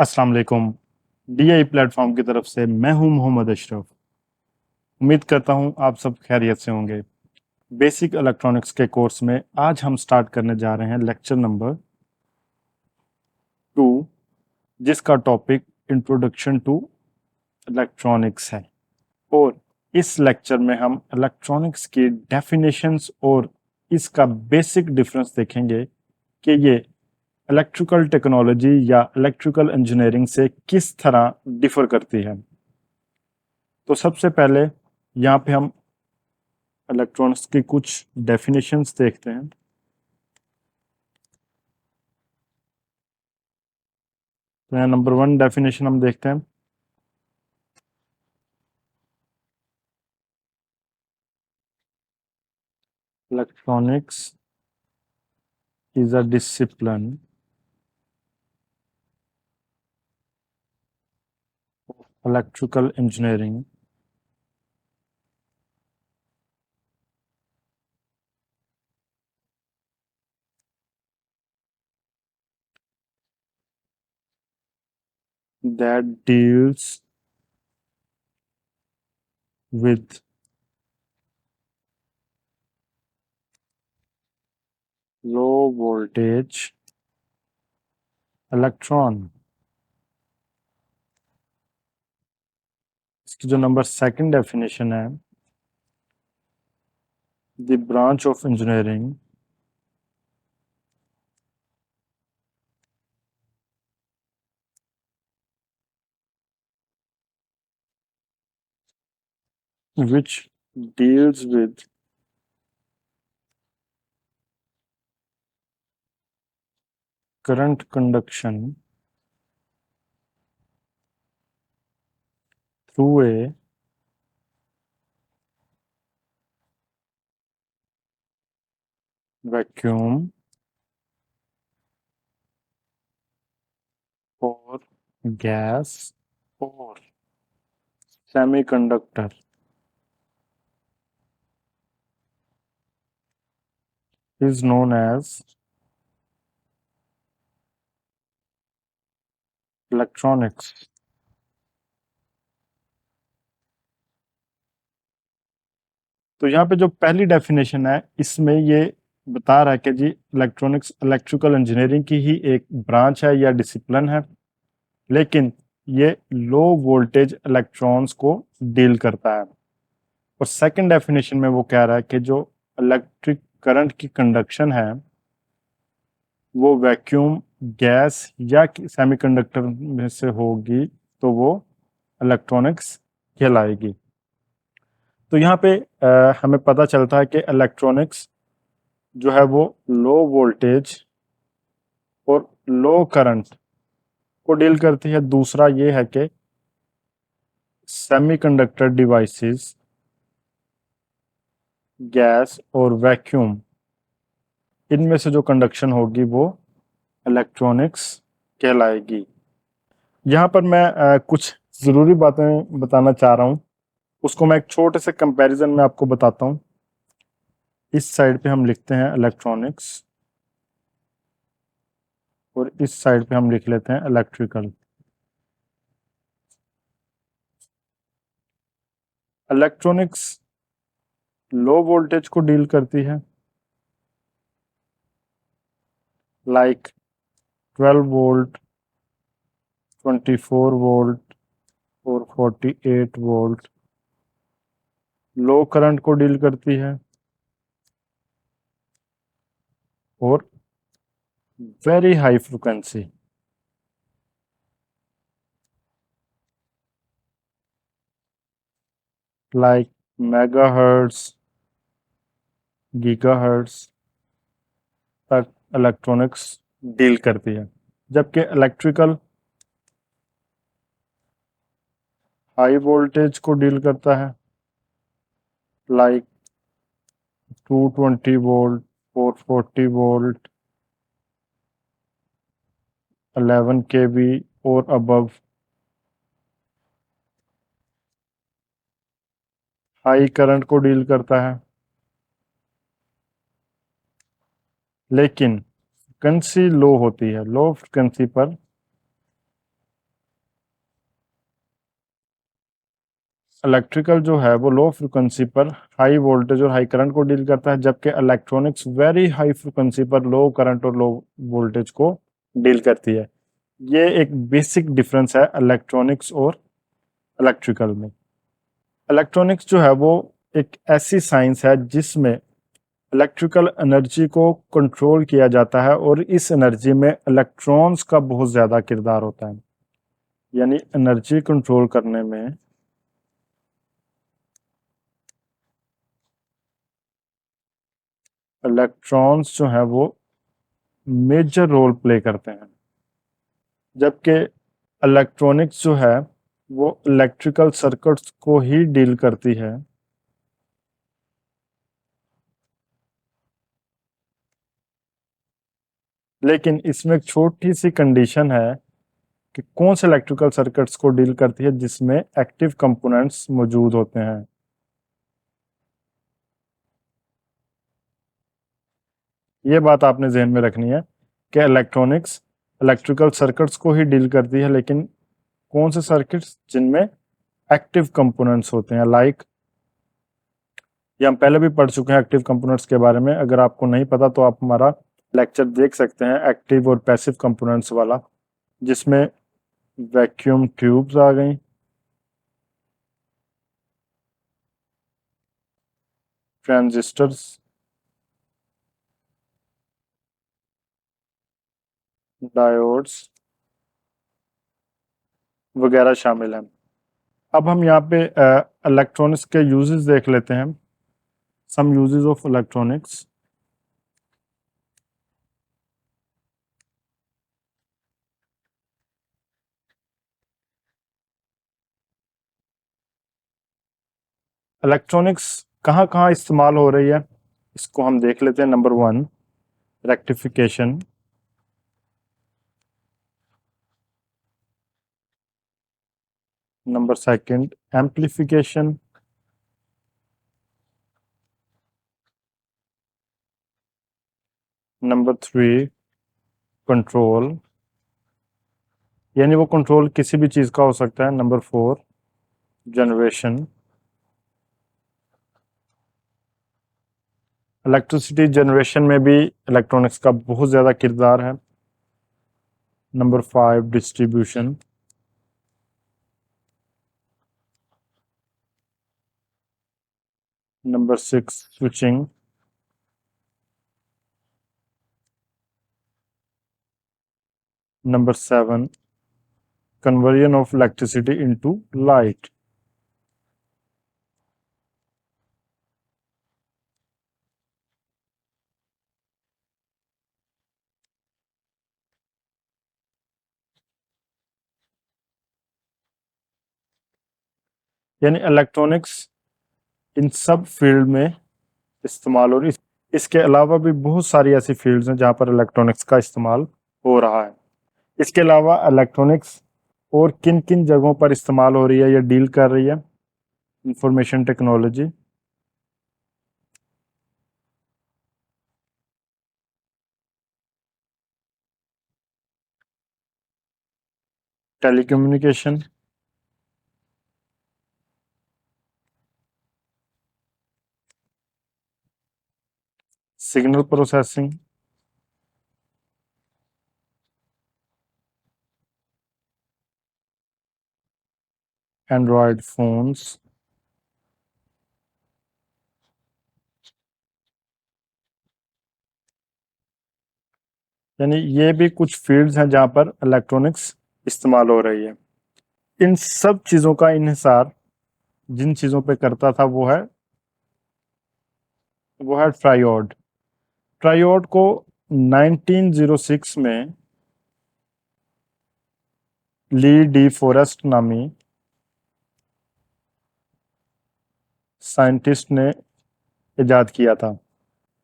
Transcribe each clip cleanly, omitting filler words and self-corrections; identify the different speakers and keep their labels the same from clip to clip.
Speaker 1: अस्सलाम वालेकुम। DI platform की तरफ से मैं हूं मोहम्मद अशरफ। उम्मीद करता हूं आप सब खैरियत से होंगे। बेसिक इलेक्ट्रॉनिक्स के कोर्स में आज हम स्टार्ट करने जा रहे हैं लेक्चर नंबर 2, जिसका टॉपिक इंट्रोडक्शन टू इलेक्ट्रॉनिक्स है। और इस लेक्चर में हम इलेक्ट्रॉनिक्स की डेफिनेशंस और इसका बेसिक डिफरेंस देखेंगे कि ये इलेक्ट्रिकल टेक्नोलॉजी या इलेक्ट्रिकल इंजीनियरिंग से किस तरह डिफर करती है। तो सबसे पहले यहाँ पे हम इलेक्ट्रॉनिक्स की कुछ डेफिनेशंस देखते हैं। तो यहाँ नंबर 1 डेफिनेशन हम देखते हैं। Electronics is a discipline of electrical engineering that deals with low voltage electron। इसकी जो नंबर 2 डेफिनेशन है, the branch of engineering which deals with current conduction through a vacuum or gas or semiconductor is known as electronics. तो यहाँ पे जो पहली definition है, इसमें ये बता रहा है कि जी इलेक्ट्रॉनिक्स इलेक्ट्रिकल इंजीनियरिंग की ही एक ब्रांच है या डिसिप्लिन है, लेकिन ये लो वोल्टेज इलेक्ट्रॉन्स को डील करता है। और सेकंड डेफिनेशन में वो कह रहा है कि जो इलेक्ट्रिक करंट की कंडक्शन है वो वैक्यूम, गैस या सेमीकंडक्टर में से होगी, तो वो इलेक्ट्रॉनिक्स कहलाएगी। तो यहाँ पे हमें पता चलता है कि इलेक्ट्रॉनिक्स जो है वो लो वोल्टेज और लो करंट को डील करती है। दूसरा ये है कि सेमीकंडक्टर डिवाइसेस, गैस और वैक्यूम, इनमें से जो कंडक्शन होगी वो इलेक्ट्रॉनिक्स कहलाएगी। यहाँ पर मैं कुछ ज़रूरी बातें बताना चाह रहा हूँ, उसको मैं एक छोटे से कंपैरिजन में आपको बताता हूँ। इस साइड पे हम लिखते हैं इलेक्ट्रॉनिक्स और इस साइड पे हम लिख लेते हैं इलेक्ट्रिकल। इलेक्ट्रॉनिक्स लो वोल्टेज को डील करती है, लाइक 12 वोल्ट, 24 वोल्ट और 48 वोल्ट। लो करंट को डील करती है और very high frequency like megahertz, gigahertz तक इलेक्ट्रॉनिक्स डील करती है। जबकि इलेक्ट्रिकल हाई वोल्टेज को डील करता है, लाइक 220 वोल्ट, 440 वोल्ट, 11 kV और अबव। हाई करंट को डील करता है, लेकिन फ्रिक्वेंसी लो होती है। लो फ्रिक्वेंसी पर इलेक्ट्रिकल जो है वो लो फ्रिक्वेंसी पर हाई वोल्टेज और हाई करंट को डील करता है, जबकि इलेक्ट्रॉनिक्स वेरी हाई फ्रिक्वेंसी पर लो करंट और लो वोल्टेज को डील करती है। ये एक बेसिक डिफरेंस है इलेक्ट्रॉनिक्स और इलेक्ट्रिकल में। इलेक्ट्रॉनिक्स जो है वो एक ऐसी साइंस है जिसमें इलेक्ट्रिकल एनर्जी को कंट्रोल किया जाता है और इस एनर्जी में इलेक्ट्रॉन्स का बहुत ज़्यादा किरदार होता है। यानी एनर्जी कंट्रोल करने में इलेक्ट्रॉन्स जो है वो मेजर रोल प्ले करते हैं, जबकि इलेक्ट्रॉनिक्स जो है वो इलेक्ट्रिकल सर्किट्स को ही डील करती है। लेकिन इसमें एक छोटी सी कंडीशन है कि कौन से इलेक्ट्रिकल सर्किट्स को डील करती है जिसमें एक्टिव कंपोनेंट्स मौजूद होते हैं। ये बात आपने जहन में रखनी है कि इलेक्ट्रॉनिक्स इलेक्ट्रिकल सर्किट्स को ही डील करती है, लेकिन कौन से सर्किट्स जिनमें एक्टिव कंपोनेंट्स होते हैं। लाइक ये हम पहले भी पढ़ चुके हैं एक्टिव कंपोनेंट्स के बारे में। अगर आपको नहीं पता तो आप हमारा लेक्चर देख सकते हैं एक्टिव और पैसिव कंपोनेंट्स वाला, जिसमें वैक्यूम ट्यूब्स आ गई, ट्रांजिस्टर्स, डायोड्स वगैरह शामिल हैं। अब हम यहाँ पे इलेक्ट्रॉनिक्स के यूजेस देख लेते हैं। Some uses of electronics. Electronics कहाँ कहाँ इस्तेमाल हो रही है, इसको हम देख लेते हैं। Number 1, rectification. Number 2, amplification. Number 3, control, यानी वो कंट्रोल किसी भी चीज़ का हो सकता है। Number 4, generation. इलेक्ट्रिसिटी जनरेशन में भी इलेक्ट्रॉनिक्स का बहुत ज़्यादा किरदार है। Number 5, distribution. Number 6, switching. Number 7, conversion of electricity into light। यानी इलेक्ट्रॉनिक्स इन सब फील्ड में इस्तेमाल हो रही। इसके अलावा भी बहुत सारी ऐसी फील्ड्स हैं जहाँ पर इलेक्ट्रॉनिक्स का इस्तेमाल हो रहा है। इसके अलावा इलेक्ट्रॉनिक्स और किन किन जगहों पर इस्तेमाल हो रही है या डील कर रही है। Information technology, telecommunication, signal processing, Android phones. यानी ये भी कुछ फील्ड्स हैं जहाँ पर इलेक्ट्रॉनिक्स इस्तेमाल हो रही है। इन सब चीज़ों का इन्हिसार जिन चीज़ों पे करता था वो है ट्रायोड। ट्रायोड को 1906 में ली डी फॉरेस्ट नामी साइंटिस्ट ने इजाद किया था,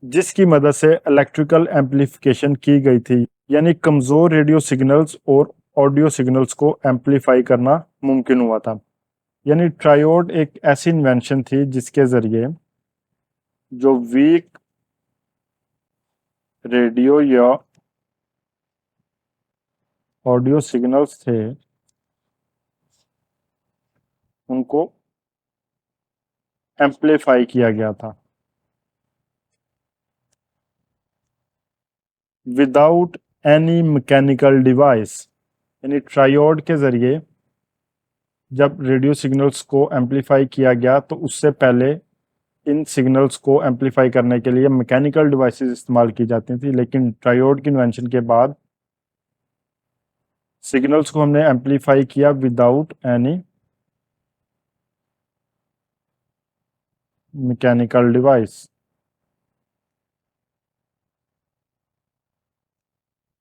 Speaker 1: जिसकी मदद से इलेक्ट्रिकल एम्प्लीफिकेशन की गई थी। यानी कमज़ोर रेडियो सिग्नल्स और ऑडियो सिग्नल्स को एम्प्लीफाई करना मुमकिन हुआ था। यानी ट्रायोड एक ऐसी इन्वेंशन थी जिसके ज़रिए जो वीक रेडियो या ऑडियो सिग्नल्स थे उनको एम्पलीफाई किया गया था। विदाउट एनी मैकेनिकल डिवाइस, यानी ट्रायोड के जरिए जब रेडियो सिग्नल्स को एम्पलीफाई किया गया तो उससे पहले इन सिग्नल्स को एम्पलीफाई करने के लिए मैकेनिकल डिवाइसेस इस्तेमाल की जाती थी, लेकिन ट्रायोड की इन्वेंशन के बाद सिग्नल्स को हमने एम्पलीफाई किया विदाउट एनी मैकेनिकल डिवाइस।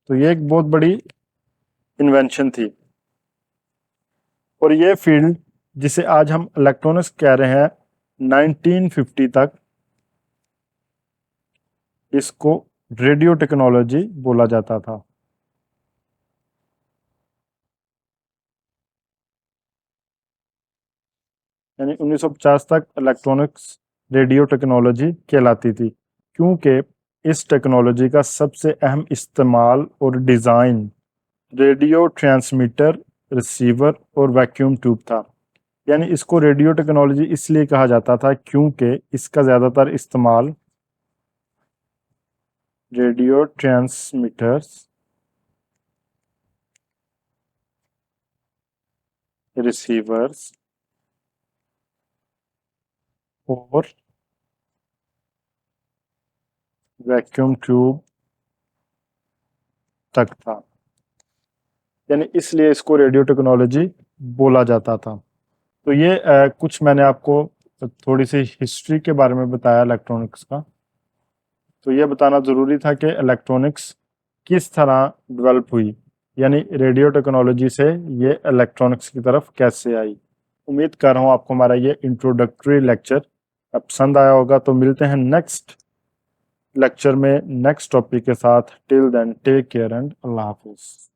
Speaker 1: तो ये एक बहुत बड़ी इन्वेंशन थी, और ये फील्ड जिसे आज हम इलेक्ट्रॉनिक्स कह रहे हैं 1950 तक इसको रेडियो टेक्नोलॉजी बोला जाता था। यानी 1950 तक इलेक्ट्रॉनिक्स रेडियो टेक्नोलॉजी कहलाती थी, क्योंकि इस टेक्नोलॉजी का सबसे अहम इस्तेमाल और डिज़ाइन रेडियो ट्रांसमीटर, रिसीवर और वैक्यूम ट्यूब था। यानी इसको रेडियो टेक्नोलॉजी इसलिए कहा जाता था क्योंकि इसका ज़्यादातर इस्तेमाल रेडियो ट्रांसमीटर्स, रिसीवर्स और वैक्यूम ट्यूब तक था। यानी इसलिए इसको रेडियो टेक्नोलॉजी बोला जाता था। तो ये कुछ मैंने आपको थोड़ी सी हिस्ट्री के बारे में बताया इलेक्ट्रॉनिक्स का। तो ये बताना ज़रूरी था कि इलेक्ट्रॉनिक्स किस तरह डेवलप हुई, यानी रेडियो टेक्नोलॉजी से ये इलेक्ट्रॉनिक्स की तरफ कैसे आई। उम्मीद कर रहा हूँ आपको हमारा ये इंट्रोडक्टरी लेक्चर पसंद आया होगा। तो मिलते हैं नेक्स्ट लेक्चर में नेक्स्ट टॉपिक के साथ। Till then take care and अल्लाह हाफिज़।